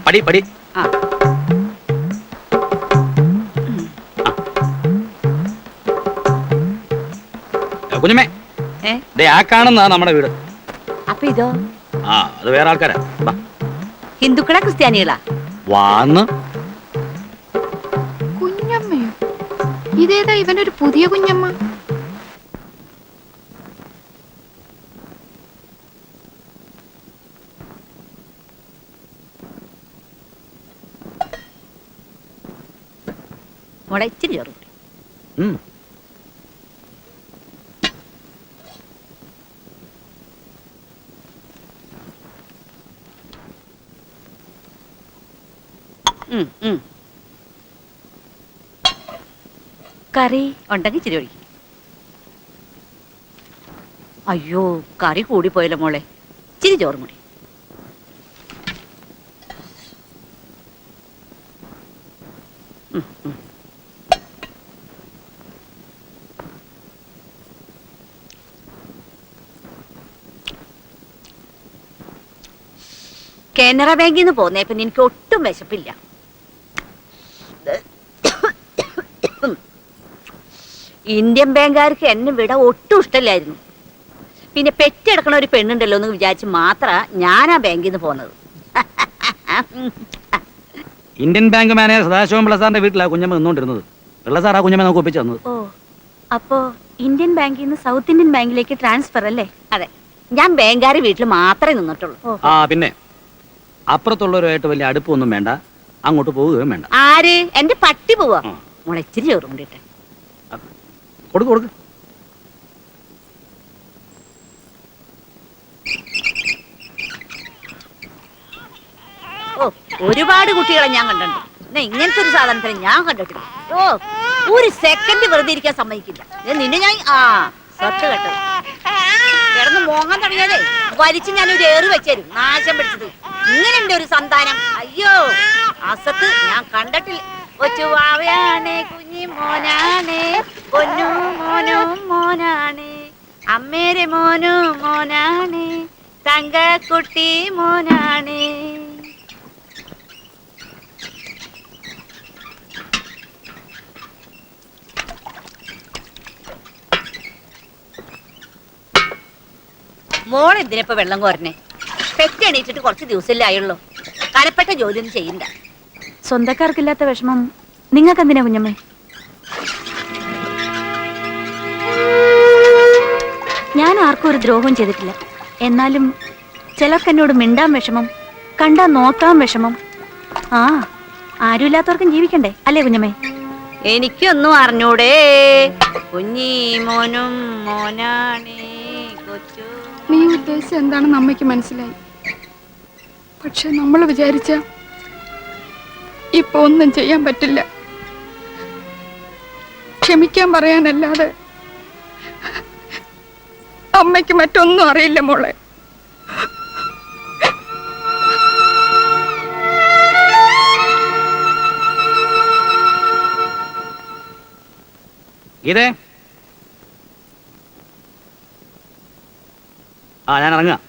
പടി പടി. കുഞ്ഞമ്മേ, ആ കാണുന്ന നമ്മുടെ വീട്. അപ്പൊ ഇതോ? ആ, അത് വേറെ ആൾക്കാരാ. ഹിന്ദുക്കളാ ക്രിസ്ത്യാനികളാ? വാന്ന് കുഞ്ഞമ്മയോ? ഇതേതാ ഇവനൊരു പുതിയ കുഞ്ഞമ്മ? മോളെ ഇച്ചിരി ചോറ്. കറി ഉണ്ടെങ്കിൽ ഇച്ചിരി ഒഴിക്കും. അയ്യോ, കറി കൂടിപ്പോയല്ലോ മോളെ, ഇച്ചിരി ചോറും കൂടി. കാനറ ബാങ്കിൽ നിന്ന് പോന്നേപ്പൊ എനിക്ക് ഒട്ടും വിശപ്പില്ല. ഇന്ത്യൻ ബാങ്കുകാർക്ക് എന്നെ വിട ഒട്ടും ഇഷ്ടമില്ലായിരുന്നു. പിന്നെ പെറ്റെടുക്കണ ഒരു പെണ്ണുണ്ടല്ലോ എന്ന് വിചാരിച്ച് മാത്ര ഞാൻ ആ ബാങ്കിൽ നിന്ന് പോന്നത്. Indian bank manager Sadasivam Pillai സാറിന്റെ വീട്ടിലാണ് കുഞ്ഞമ്മ നിന്നോണ്ടിരുന്നത്. പിള്ള സാർ ആ കുഞ്ഞമ്മ നമുക്ക് ഒപ്പിച്ചു തന്നത്. ഓ, അപ്പോ ഇന്ത്യൻ ബാങ്കിൽ നിന്ന് സൗത്ത് ഇന്ത്യൻ ബാങ്കിലേക്ക് ട്രാൻസ്ഫർ അല്ലേ? അതെ, ഞാൻ ബാങ്കുകാരെ വീട്ടിൽ മാത്രമേ നിന്നിട്ടുള്ളൂ. ആ, പിന്നെ അപ്പുറത്തുള്ളവരുമായിട്ട് വലിയ അടുപ്പൊന്നും വേണ്ട, അങ്ങോട്ട് പോവുകയും വേണ്ട. ആര്? എന്റെ പട്ടി പോവാ. മോളെ ഇച്ചിരി ചോറും കൊണ്ടിട്ടെ. കൊടുക്ക് കൊടുക്ക്. ഓ, ഒരുപാട് കുട്ടികളെ ഞാൻ കണ്ടിട്ടുണ്ട്. പിന്നെ ഇങ്ങനത്തെ ഒരു സാധനത്തിന് ഞാൻ കണ്ടിട്ടില്ല. ഓ, ഒരു സെക്കൻഡ് വെറുതെ ഇരിക്കാൻ സമ്മതിക്കില്ല. നിന്നെ ഞാൻ സ്വത്ത് കേട്ടത് കിടന്ന് മോങ്ങാൻ തുടങ്ങിയതേ വലിച്ച് ഞാനൊരു ഏറ് വെച്ചേരും. നാശം പിടിച്ചത്. ഇങ്ങനെയുണ്ട് ഒരു സന്താനം. അയ്യോ, അസത്ത് ഞാൻ കണ്ടിട്ടില്ല. ഒച്ചുവാവയാണേ, കുഞ്ഞി മോനാണേ, പൊന്നു മോനും മോനാണേ, അമ്മേരെ മോനും മോനാണേ, തങ്കക്കുട്ടി മോനാണേ. മോൾ എന്തിനപ്പോ വെള്ളം കോരണേ? പെറ്റെണീറ്റിട്ട് കുറച്ച് ദിവസമല്ലേ ആയുള്ളൂ. കനപ്പെട്ട ജോലിയൊന്നും ചെയ്യണ്ട. സ്വന്തക്കാർക്കില്ലാത്ത വിഷമം നിങ്ങൾക്ക് എന്തിനാ കുഞ്ഞമ്മേ? ഞാൻ ആർക്കും ഒരു ദ്രോഹവും ചെയ്തിട്ടില്ല. എന്നാലും ചിലർക്ക് എന്നോട് മിണ്ടാൻ വിഷമം, കണ്ടാ നോക്കാൻ വിഷമം. ആരുമില്ലാത്തവർക്കും ജീവിക്കണ്ടേ അല്ലേ കുഞ്ഞമ്മേ? എനിക്കൊന്നും അറിഞ്ഞൂടേ. കുഞ്ഞി മോനും മോനാണേ, കൊച്ചു. നീ ഉദ്ദേശിച്ചത് എന്താണെന്ന് അമ്മയ്ക്ക് മനസ്സിലായി. പക്ഷെ നമ്മൾ വിചാരിച്ച ഇപ്പൊ ഒന്നും ചെയ്യാൻ പറ്റില്ല. ക്ഷമിക്കാൻ പറയാനല്ലാതെ അമ്മയ്ക്ക് മറ്റൊന്നും അറിയില്ല മോളെ. ഇതേ ഞാൻ ഇറങ്ങാം.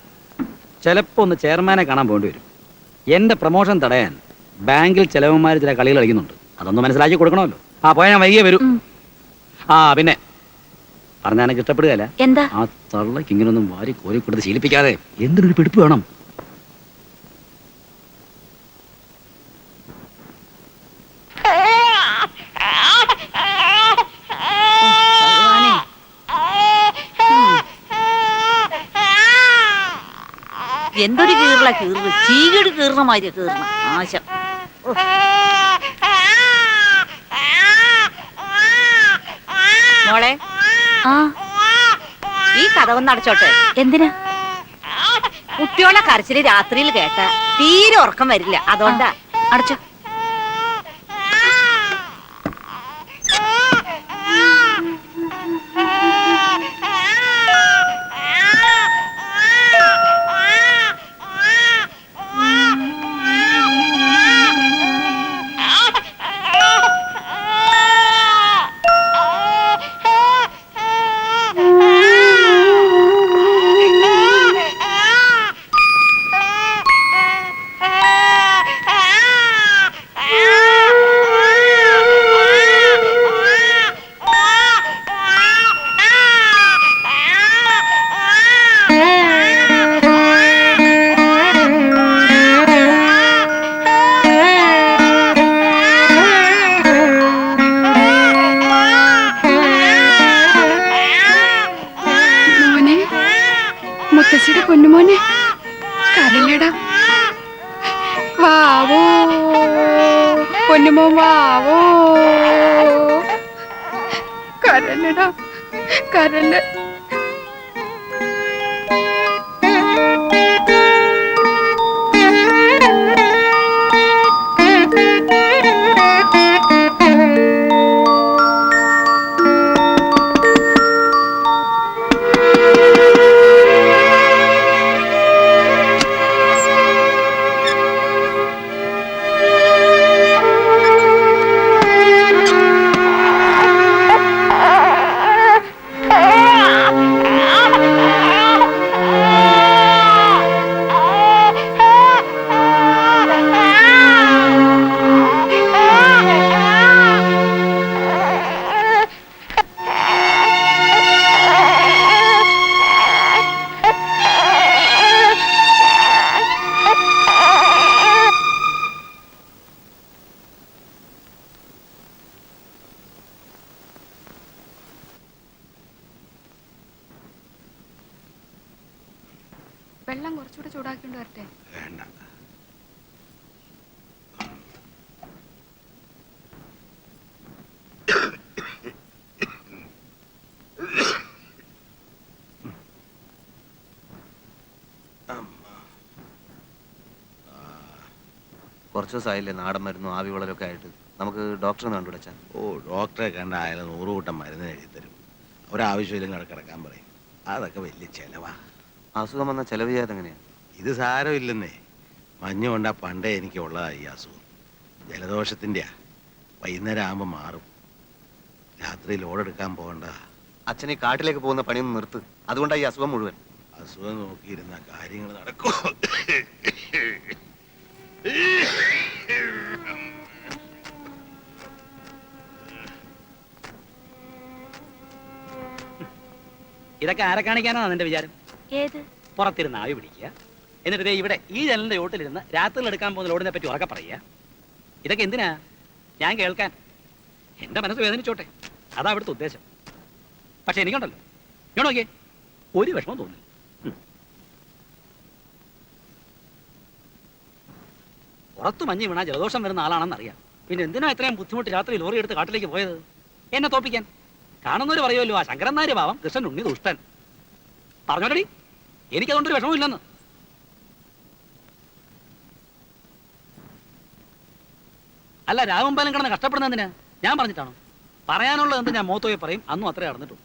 ചിലപ്പോ ഒന്ന് ചെയർമാനെ കാണാൻ പോകേണ്ടി വരും. എന്റെ പ്രൊമോഷൻ തടയാൻ ബാങ്കിൽ ചിലവന്മാർ ചില കളികൾ കളിക്കുന്നുണ്ട്. അതൊന്ന് മനസ്സിലാക്കി കൊടുക്കണമല്ലോ. പോയാൽ ഞാൻ വൈകിയേ വരൂ. പിന്നെ പറഞ്ഞാൽ എനിക്ക് ഇഷ്ടപ്പെടുകയല്ല. എന്താ? ആ തള്ളക്ക് ഇങ്ങനൊന്നും വാരി കോരി കൊടുത്ത് ശീലിപ്പിക്കാതെ എന്തിനൊരു പിടിപ്പ് വേണം. എന്തൊരു കീറല കീറുക, ചീകട് കീറണ മാതിരി കീറണ ആശം. മോളെ, ഈ കഥ ഒന്ന് അടച്ചോട്ടെ. എന്തിനാ? കുട്ടിയോളെ കരച്ചില് രാത്രിയിൽ കേട്ട തീരെ ഉറക്കം വരില്ല. അതുകൊണ്ടാ. അടച്ചോ. വാവോ പൊന്നുമോൻ വാവോ കരലടാ കരല്. വെള്ളം കുറച്ചുകൂടെ ചൂടാക്കിക്കൊണ്ട് വരട്ടെ? വേണ്ട. കുറച്ച് ദിവസമായില്ലേ നാടൻ മരുന്നും ആവി വളരൊക്കെ ആയിട്ട്. നമുക്ക് ഡോക്ടറെ കണ്ടുപിടിച്ചാൽ. ഓ, ഡോക്ടറെ കണ്ട അയാൾ 100 കൂട്ടം മരുന്ന് എഴുതി തരും. ഒരാവശ്യമില്ലെങ്കിൽ കിടക്കാൻ പറയും. അതൊക്കെ വലിയ ചെലവാ. അസുഖം വന്നാൽ ചെലവ് ചെയ്യാതെ എങ്ങനെയാ? ഇത് സാരമില്ലെന്നേ. മഞ്ഞ് കൊണ്ടാ പണ്ടേ എനിക്ക് ഉള്ളതാ ഈ അസുഖം. ജലദോഷത്തിൻ്റെയാ. വൈകുന്നേരം ആകുമ്പോൾ മാറും. രാത്രി ലോഡെടുക്കാൻ പോകണ്ട. അച്ഛനെ കാട്ടിലേക്ക് പോകുന്ന പണിയൊന്നും നിർത്ത്. അതുകൊണ്ടാണ് ഈ അസുഖം മുഴുവൻ. അസുഖം നോക്കിയിരുന്ന കാര്യങ്ങൾ നടക്കും. ഇതൊക്കെ ആരെ കാണിക്കാനാണ് നിന്റെ വിചാരം? ഏത്? പുറത്തിരുന്ന് ആവി പിടിക്കുക, എന്നിട്ട് ദേ ഇവിടെ ഈ ജനലിന്റെ ചോട്ടിലിരുന്ന് രാത്രിയിൽ എടുക്കാൻ പോകുന്ന ലോഡിനെ പറ്റി ഉറക്കെ പറയുക. ഇതൊക്കെ എന്തിനാ? ഞാൻ കേൾക്കാൻ. എന്റെ മനസ്സ് വേദനിച്ചോട്ടെ, അതാ ഇവിടുത്തെ ഉദ്ദേശം. പക്ഷെ എനിക്കുണ്ടല്ലോ, ഞാൻ നോക്കിയേ, ഒരു വിഷമം തോന്നില്ല. പുറത്ത് മഞ്ഞ് വീണാ ജലദോഷം വരുന്ന ആളാണെന്നറിയാം. പിന്നെ എന്തിനാ ഇത്രയും ബുദ്ധിമുട്ട് രാത്രി ലോറി എടുത്ത് കാട്ടിലേക്ക് പോയത്? എന്നെ തോപ്പിക്കാൻ. കാണുന്നവര് പറയുമല്ലോ, ആ ശങ്കരൻ നായർ പാവം, കൃഷ്ണൻ ഉണ്ണി ദുഷ്ടൻ. പറഞ്ഞോടി, എനിക്കതുകൊണ്ടൊരു വിഷമവും ഇല്ലെന്ന്. അല്ല, രാമമ്പാലം കിടന്ന് കഷ്ടപ്പെടുന്നതിന് ഞാൻ പറഞ്ഞിട്ടാണോ? പറയാനുള്ളത് എന്ത് ഞാൻ മോത്തോയെ പറയും. അന്നും അത്രേ നടന്നിട്ടു.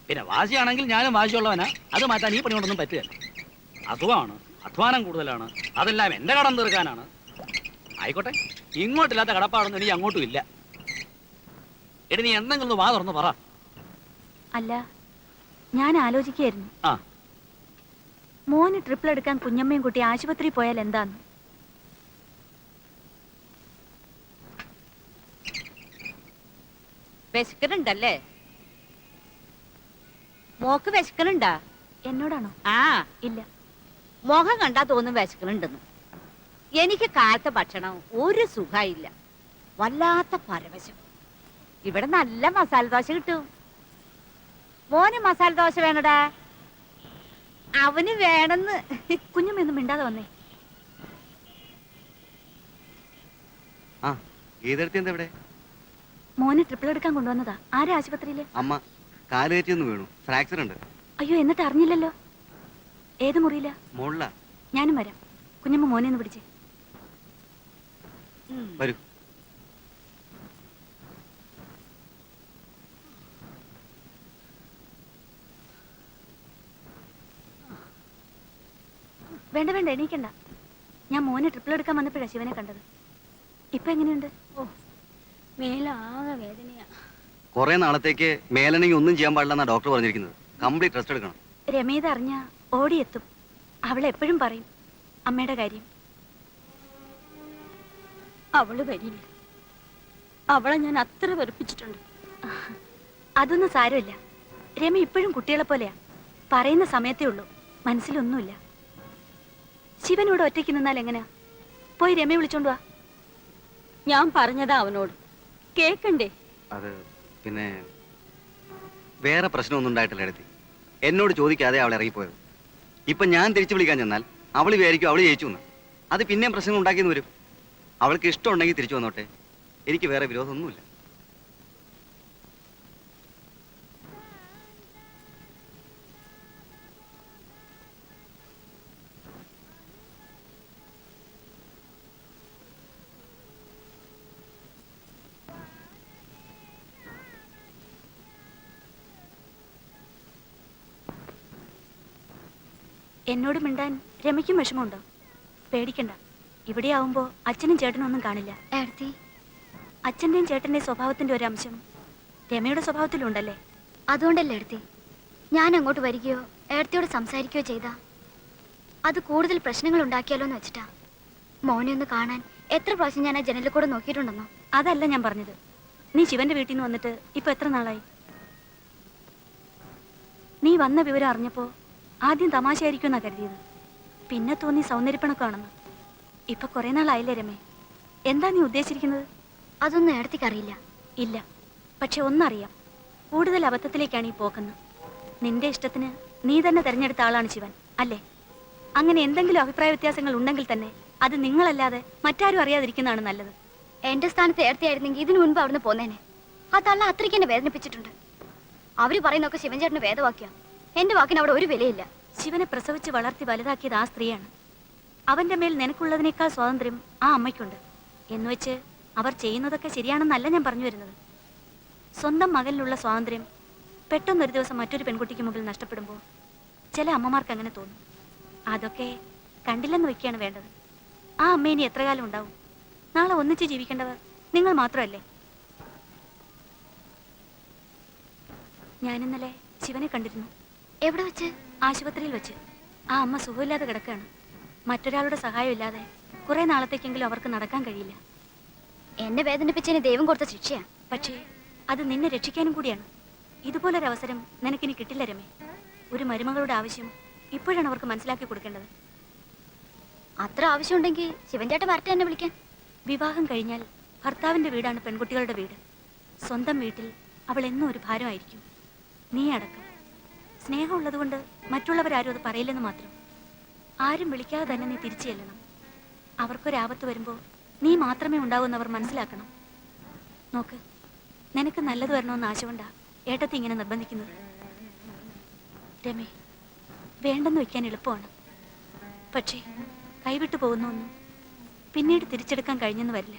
പിന്നെ വാശിയാണെങ്കിൽ ഞാനും വാശിയുള്ളവനാ. അത് മാറ്റാൻ ഈ പണി കൊണ്ടൊന്നും പറ്റുകയല്ല. അസുഖമാണ്, അധ്വാനം കൂടുതലാണ്, അതെല്ലാം എന്റെ കടം തീർക്കാനാണ്. ആയിക്കോട്ടെ, ഇങ്ങോട്ടില്ലാത്ത കടപ്പാടൊന്നും എനിക്ക് അങ്ങോട്ടും ഇല്ല. എടി, നീ എന്തെങ്കിലും ഒന്ന് വാ തുറന്ന് പറ. അല്ല, ഞാൻ ആലോചിക്കായിരുന്നു, ആ, മോന് ട്രിപ്പിൾ എടുക്കാൻ കുഞ്ഞമ്മയും കുട്ടി ആശുപത്രി പോയാൽ എന്താന്ന്. വിശക്കനുണ്ടല്ലേ? മോക്ക് വിശക്കനുണ്ടാ? എന്നോടാണോ? ആ, ഇല്ല. മുഖം കണ്ടാ തോന്നും വിശക്കനുണ്ടെന്ന്. എനിക്ക് കാലത്തെ ഭക്ഷണം ഒരു സുഖമില്ല, വല്ലാത്ത പരവശം. ഇവിടെ നല്ല മസാല ദോശ കിട്ടും. മോന് മസാല ദോശ വേണടാ. അവന് വേണമെന്ന്. കുഞ്ഞമ്മയൊന്നും മിണ്ടാതെ വന്നേ. ആ, ഗീതടുത്തി എന്താ ഇവിടെ? മോനെ ട്രിപ്പിൾ എടുക്കാൻ കൊണ്ടുവന്നതാ. ആരാ ആശുപത്രിയില്? അമ്മ കാലുകയറ്റിയൊന്ന് വീണു, ഫ്രാക്ചർ ഉണ്ട്. അയ്യോ, എന്നിട്ട് അറിഞ്ഞില്ലല്ലോ. ഏത് മുറിയില്ല? മുകളിലാ. ഞാനും വരാം. കുഞ്ഞമ്മ മോനെ ഒന്ന് പിടിച്ചേ. വരൂ. വേണ്ട വേണ്ട, എണീക്കണ്ട. ഞാൻ മോനെ ട്രിപ്പിൾ എടുക്കാൻ വന്നപ്പോഴാ ശിവനെ കണ്ടത്. ഇപ്പൊ എങ്ങനെയുണ്ട്? ഓ, മേലാകെ വേദനയാ. കുറെ നാളത്തേക്ക് മേലണെങ്കിൽ ഒന്നും ചെയ്യാൻ പാടില്ലെന്നാ ഡോക്ടർ പറഞ്ഞിരിക്കുന്നത്. കംപ്ലീറ്റ് റെസ്റ്റ് എടുക്കണം. രമേത അറിഞ്ഞ ഓടിയെത്തും. അവളെപ്പോഴും പറയും അമ്മയുടെ കാര്യം. അവള് വരില്ല. അവളെ ഞാൻ അത്ര വെറുപ്പിച്ചിട്ടുണ്ട്. അതൊന്നും സാരമില്ല. രമ ഇപ്പോഴും കുട്ടികളെ പോലെയാ. പറയുന്ന സമയത്തേ ഉള്ളൂ, മനസ്സിലൊന്നുമില്ല. ശിവനോട് ഒറ്റയ്ക്ക് നിന്നാൽ എങ്ങനെയാ? പോയി രമയെ വിളിച്ചോണ്ട് വാ. ഞാൻ പറഞ്ഞതാ അവനോട്, കേക്കണ്ടേ? അത് പിന്നെ വേറെ പ്രശ്നമൊന്നും ഉണ്ടായിട്ടില്ല എടുത്തി. എന്നോട് ചോദിക്കാതെ അവൾ ഇറങ്ങിപ്പോയത്. ഇപ്പൊ ഞാൻ തിരിച്ചു വിളിക്കാൻ ചെന്നാൽ അവൾ വിചാരിക്കും അവള് ജയിച്ചു എന്ന്. അത് പിന്നെയും പ്രശ്നങ്ങൾ ഉണ്ടാക്കിയെന്ന് വരും. അവൾക്ക് ഇഷ്ടമുണ്ടെങ്കിൽ തിരിച്ചു വന്നോട്ടെ. എനിക്ക് വേറെ വിരോധമൊന്നുമില്ല. എന്നോട് മിണ്ടാൻ രമയ്ക്കും വിഷമമുണ്ടോ? പേടിക്കണ്ട, ഇവിടെ ആവുമ്പോ അച്ഛനും ചേട്ടനും ഒന്നും കാണില്ല. ഏടത്തി, അച്ഛന്റെയും ചേട്ടന്റെയും സ്വഭാവത്തിന്റെ ഒരു അംശം രമയുടെ സ്വഭാവത്തിലുണ്ടല്ലേ? അതുകൊണ്ടല്ലേ ഏടത്തി ഞാൻ അങ്ങോട്ട് വരികയോ ഏടത്തിയോട് സംസാരിക്കുകയോ ചെയ്താ അത് കൂടുതൽ പ്രശ്നങ്ങൾ ഉണ്ടാക്കിയാലോ എന്ന് വെച്ചിട്ടാ. മോനെ ഒന്ന് കാണാൻ എത്ര പ്രാവശ്യം ഞാൻ ആ ജനലിൽ കൂടെ നോക്കിയിട്ടുണ്ടെന്നോ. അതല്ല ഞാൻ പറഞ്ഞത്. നീ ശിവന്റെ വീട്ടിൽ നിന്ന് വന്നിട്ട് ഇപ്പൊ എത്ര നാളായി? നീ വന്ന വിവരം അറിഞ്ഞപ്പോ ആദ്യം തമാശയായിരിക്കും എന്നാ കരുതിയത്. പിന്നെ തോന്നി സൗന്ദര്യപ്പണക്കാണെന്ന്. ഇപ്പൊ കുറെ നാളായില്ലേ രമേ? എന്താ നീ ഉദ്ദേശിച്ചിരിക്കുന്നത്? അതൊന്നും ഏടത്തിക്ക് അറിയില്ല. ഇല്ല, പക്ഷെ ഒന്നറിയാം, കൂടുതൽ അബദ്ധത്തിലേക്കാണ് ഈ പോക്കെന്ന്. നിന്റെ ഇഷ്ടത്തിന് നീ തന്നെ തെരഞ്ഞെടുത്ത ആളാണ് ശിവൻ, അല്ലേ? അങ്ങനെ എന്തെങ്കിലും അഭിപ്രായ വ്യത്യാസങ്ങൾ ഉണ്ടെങ്കിൽ തന്നെ അത് നിങ്ങളല്ലാതെ മറ്റാരും അറിയാതിരിക്കുന്നതാണ് നല്ലത്. എന്റെ സ്ഥാനത്ത് ഏടത്തിയായിരുന്നെങ്കിൽ ഇതിനു മുൻപ് അവിടുന്ന് പോന്നേനെ. ആ തള്ള അത്രയ്ക്ക് എന്നെ വേദനിപ്പിച്ചിട്ടുണ്ട്. അവര് പറയുന്നൊക്കെ ശിവൻ ചേട്ടന് വേദവാക്യാ. എന്റെ വാക്കിന് അവിടെ ഒരു വിലയില്ല. ശിവനെ പ്രസവിച്ച് വളർത്തി വലുതാക്കിയത് ആ സ്ത്രീയാണ്. അവന്റെ മേൽ നിനക്കുള്ളതിനേക്കാൾ സ്വാതന്ത്ര്യം ആ അമ്മയ്ക്കുണ്ട്. എന്നുവെച്ച് അവർ ചെയ്യുന്നതൊക്കെ ശരിയാണെന്നല്ല ഞാൻ പറഞ്ഞു വരുന്നത്. സ്വന്തം മകനിലുള്ള സ്വാതന്ത്ര്യം പെട്ടെന്നൊരു ദിവസം മറ്റൊരു പെൺകുട്ടിക്ക് മുമ്പിൽ നഷ്ടപ്പെടുമ്പോൾ ചില അമ്മമാർക്ക് അങ്ങനെ തോന്നും. അതൊക്കെ കണ്ടില്ലെന്ന് വയ്ക്കുകയാണ് വേണ്ടത്. ആ അമ്മ ഇനി എത്ര കാലം ഉണ്ടാവും? നാളെ ഒന്നിച്ച് ജീവിക്കേണ്ടവർ നിങ്ങൾ മാത്രമല്ലേ? ഞാനിന്നലെ ശിവനെ കണ്ടിരുന്നു. എവിടെ വെച്ച്? ആശുപത്രിയിൽ വെച്ച്. ആ അമ്മ സുഖമില്ലാതെ കിടക്കുകയാണ്. മറ്റൊരാളുടെ സഹായം ഇല്ലാതെ കുറെ നാളത്തേക്കെങ്കിലും അവർക്ക് നടക്കാൻ കഴിയില്ല. എന്നെ വേദനിപ്പിച്ചതിന് ദൈവം കൊടുത്ത ശിക്ഷയാ. പക്ഷേ അത് നിന്നെ രക്ഷിക്കാനും കൂടിയാണ്. ഇതുപോലൊരവസരം നിനക്കിനി കിട്ടില്ല രമേ. ഒരു മരുമകളുടെ ആവശ്യം ഇപ്പോഴാണ് അവർക്ക് മനസ്സിലാക്കി കൊടുക്കേണ്ടത്. അത്ര ആവശ്യമുണ്ടെങ്കിൽ ശിവൻ ചേട്ടൻ വരട്ടെ എന്നെ വിളിക്കാൻ. വിവാഹം കഴിഞ്ഞാൽ ഭർത്താവിന്റെ വീടാണ് പെൺകുട്ടികളുടെ വീട്. സ്വന്തം വീട്ടിൽ അവൾ എന്നും ഒരു ഭാരമായിരിക്കും. നീ അടക്കം. സ്നേഹമുള്ളതുകൊണ്ട് മറ്റുള്ളവരാരും അത് പറയില്ലെന്ന് മാത്രം. ആരും വിളിക്കാതെ തന്നെ നീ തിരിച്ചു ചെല്ലണം. അവർക്കൊരാപത്ത് വരുമ്പോൾ നീ മാത്രമേ ഉണ്ടാവൂന്നവർ മനസ്സിലാക്കണം. നോക്ക്, നിനക്ക് നല്ലത് വരണമെന്ന് ആശ കൊണ്ടാ ഏട്ടത്തി ഇങ്ങനെ നിർബന്ധിക്കുന്നത്. രമേ, വേണ്ടെന്ന് വെക്കാൻ എളുപ്പമാണ്. പക്ഷേ കൈവിട്ടു പോകുന്നൊന്നും പിന്നീട് തിരിച്ചെടുക്കാൻ കഴിഞ്ഞെന്ന് വരില്ല.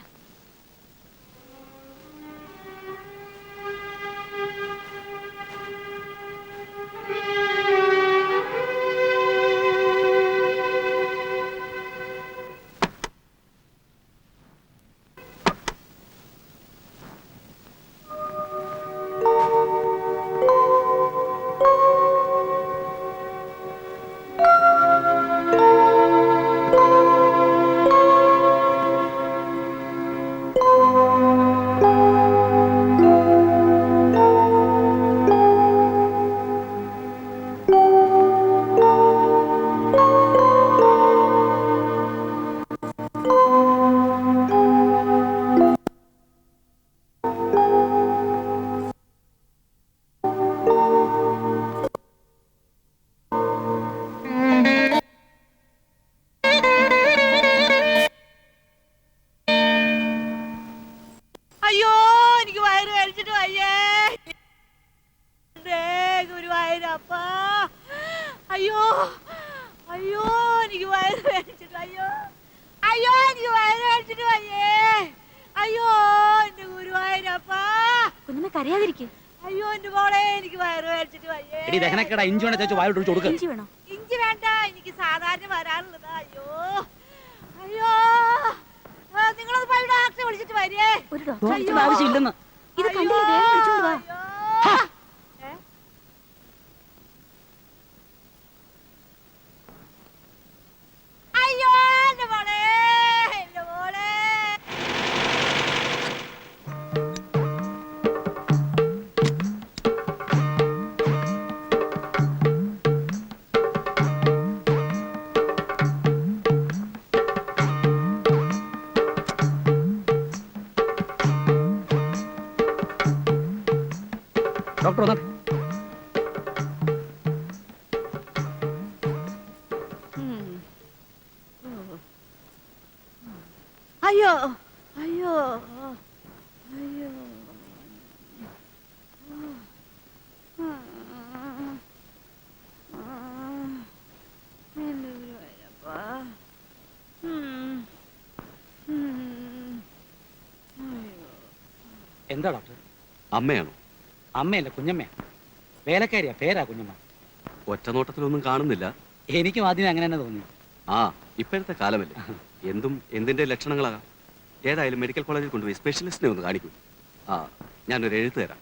അയ്യോ, എനിക്ക് വയറ് കഴിച്ചിട്ട് വയ്യേ. ഗുരുവായൂരപ്പ, അയ്യോ അയ്യോ, എനിക്ക് വയറ് കഴിച്ചിട്ട് അയ്യോ അയ്യോ, എനിക്ക് വയറ് കഴിച്ചിട്ട് വയ്യേ. അയ്യോ എന്റെ ഗുരുവായൂരപ്പ. കുഞ്ഞമ്മ കരയാതിരിക്കും. അയ്യോ എന്റെ മോളെ, എനിക്ക് വയറ് കഴിച്ചിട്ട് വയ്യേ. എടി ദഹനക്കേടാ, ഇഞ്ചി വേണേ ചേച്ചി വായോട്ട് ഒഴിച്ച് കൊടുക്ക്. ഇഞ്ചി വേണോ? ഇഞ്ചി വേണ്ട, എനിക്ക് സാധാരണ വരാനുള്ളതാ. അയ്യോ അയ്യോ, നിങ്ങളത് പോയി ഡോക്ടറെ വിളിച്ചിട്ട് വരികേ. ഒരു ഡോക്ടറെ ഡോക്ടറുടെ ആവശ്യമില്ലെന്ന്. ഇത് കണ്ടില്ലേ? വേഗം വിളിച്ചോണ്ട് വാ. അയ്യോ എന്റെ മോളെ, എന്റെ മോളെ. ഡോക്ടർ വന്നാ അയ്യോ അയ്യോ അയ്യോ എന്താ ഡോക്ടർ? അമ്മയാണോ? അമ്മയല്ല, കുഞ്ഞമ്മയാ. വേലക്കാരിയാ, പേരാ കുഞ്ഞമ്മ. ഒറ്റ നോട്ടത്തിലൊന്നും കാണുന്നില്ല. എനിക്കും ആദ്യം അങ്ങനെ തന്നെ തോന്നി. ആ, ഇപ്പോഴത്തെ കാലമല്ലേ, എന്തും എന്തിന്റെ ലക്ഷണങ്ങളാകാം. ഏതായാലും മെഡിക്കൽ കോളേജിൽ കൊണ്ടുപോയി സ്പെഷ്യലിസ്റ്റിനെ ഒന്ന് കാണിക്കൂ. ആ, ഞാനൊരു എഴുത്ത് തരാം.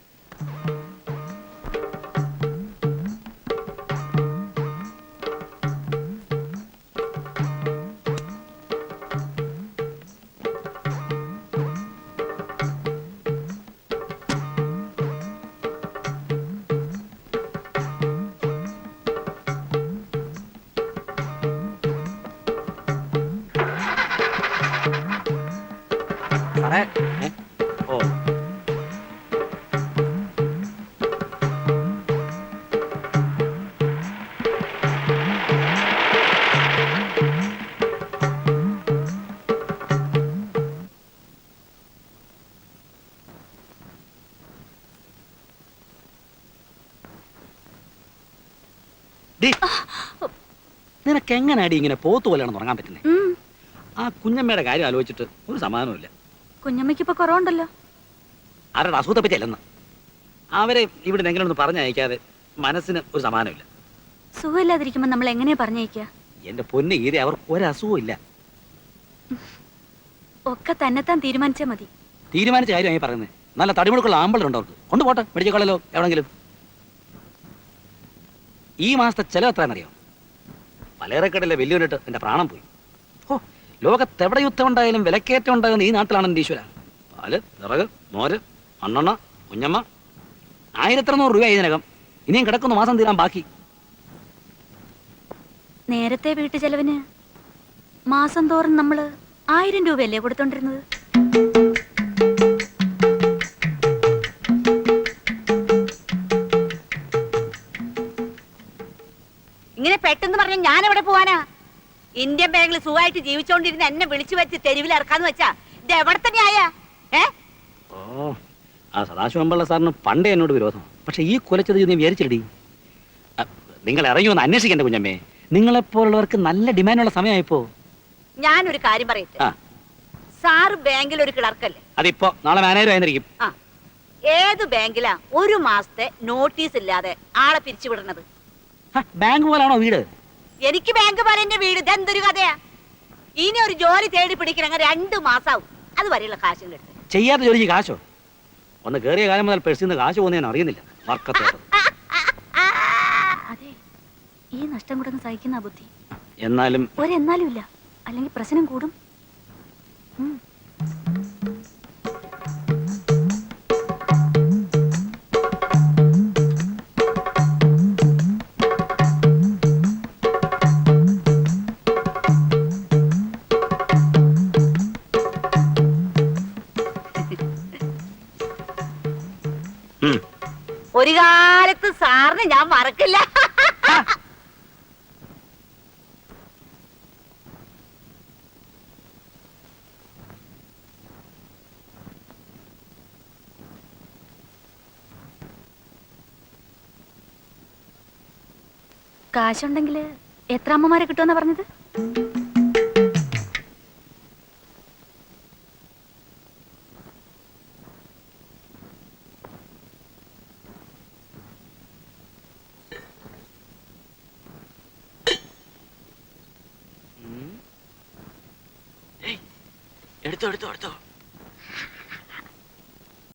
സാറേ, ഓ നിനക്ക് എങ്ങനെയാടി ഇങ്ങനെ പോത്തു പോലെയാണ് ഉറങ്ങാൻ പറ്റുന്നത്? ആ കുഞ്ഞമ്മയുടെ കാര്യം ആലോചിച്ചിട്ട് ഒരു സമാധാനമില്ല. കുഞ്ഞമ്മയ്ക്ക് ഇപ്പൊ കുറവുണ്ടല്ലോ. ആരുടെ അസുഖത്തെ പറ്റി അല്ലെന്ന്. അവരെ ഇവിടെ എങ്ങനെ ഒന്ന് പറഞ്ഞയക്കാതെ മനസ്സിന് ഒരു സമാധാനമില്ല. സുഖമില്ലാതിരിക്കുമ്പോ നമ്മൾ എങ്ങനെയാ പറഞ്ഞേക്കുക? എന്റെ പൊന്ന് ഈരെ, അവർക്ക് ഒരസുഖവും ഇല്ല. ഒക്കെ തന്നെത്താൻ തീരുമാനിച്ചാ മതി. തീരുമാനിച്ച കാര്യമായി പറയുന്നത്. നല്ല തടിമുടുക്കുള്ള ആമ്പളുണ്ട് അവർക്ക്. കൊണ്ടുപോട്ടെ മെഡിക്കൽ കോളേജിലോ എവിടെങ്കിലും. ഈ മാസത്തെ ചെലവ് എത്രയാണെന്നറിയോ? പലചരക്കടയിലെ വലിയൊരിട്ട് എന്റെ പ്രാണം പോയി. ഓ, ലോകത്തെവിടെ യുദ്ധം ഉണ്ടായാലും വിലക്കയറ്റം ഉണ്ടാകുന്ന ഈ നാട്ടിലാണ് എന്റെ ഈശ്വര. പാല്, വിറക്, മോര്, മണ്ണെണ്ണ, കുഞ്ഞമ്മ. 1200 രൂപ ഇതിനകം. ഇനിയും കിടക്കുന്ന മാസം തീരാൻ ബാക്കി. നേരത്തെ വീട്ടു ചെലവിന് മാസം തോറും നമ്മള് 1000 രൂപയല്ലേ കൊടുത്തോണ്ടിരുന്നത്? ഇങ്ങനെ പെട്ടെന്ന് പറഞ്ഞ ഞാൻ എവിടെ പോവാനാ? ഇന്ത്യൻ ബാങ്കിൽ സുഖമായിട്ട് ജീവിച്ചോണ്ടിരുന്ന എന്നെ വിളിച്ചു വെച്ച് തെരുവിൽ ഇറക്കാന്ന് വെച്ചാ ഇത് എവിടെ തന്നെയായ? ഓ, ആ സദാശിവമ്പള്ള സാറിന് പണ്ടേ എന്നോട് വിരോധം. പക്ഷെ ഈ കൊലച്ചത് നീ വിചാരിച്ചിടി. നിങ്ങൾ ഇറങ്ങി വന്ന് അന്വേഷിക്കണ്ട കുഞ്ഞമ്മേ. നിങ്ങളെപ്പോലുള്ളവർക്ക് നല്ല ഡിമാൻഡുള്ള സമയമായിപ്പോ. ഞാനൊരു കാര്യം പറയട്ടെ. സാറ് ബാങ്കിൽ ഒരു ക്ലർക്കല്ലേ? അതിപ്പോ നാളെ മാനേജർ ആയിരിക്കും. ആ, ഏത് ബാങ്കിലാ ഒരു മാസത്തെ നോട്ടീസ് ഇല്ലാതെ ആളെ പിരിച്ചുവിടുന്നത്? ബാങ്ക് പോലാണോ വീട്? എനിക്ക് ബാങ്ക് പോലെ എന്റെ വീട്. ഇതെന്തൊരു കഥയാ? ഇനി ഒരു ജോലി തേടി പിടിക്കണമെങ്കിൽ 2 മാസാവും. അത് വരെയുള്ള കാശും കിട്ടും. ചെയ്യാത്ത ജോലിക്ക് കാശോ? ഒന്ന് കേറിയ കാലം മുതൽ പെഴ്സിന്ന് കാശ് പോകുന്ന ഞാൻ അറിയുന്നില്ല. വർക്കത്തോട്ട് അതെ, ഈ നഷ്ടം കൂടെ സഹിക്കുന്ന ബുദ്ധി. എന്നാലും ഒരെന്നാലും ഇല്ല, അല്ലെങ്കിൽ പ്രശ്നം കൂടും. ഒരു കാലത്ത് സാറിന് ഞാൻ മറക്കില്ല. കാശുണ്ടെങ്കിൽ എത്ര അമ്മമാരെ കിട്ടുമെന്നാ പറഞ്ഞത്? എടുത്തോ എടുത്തോ എടുത്തോ.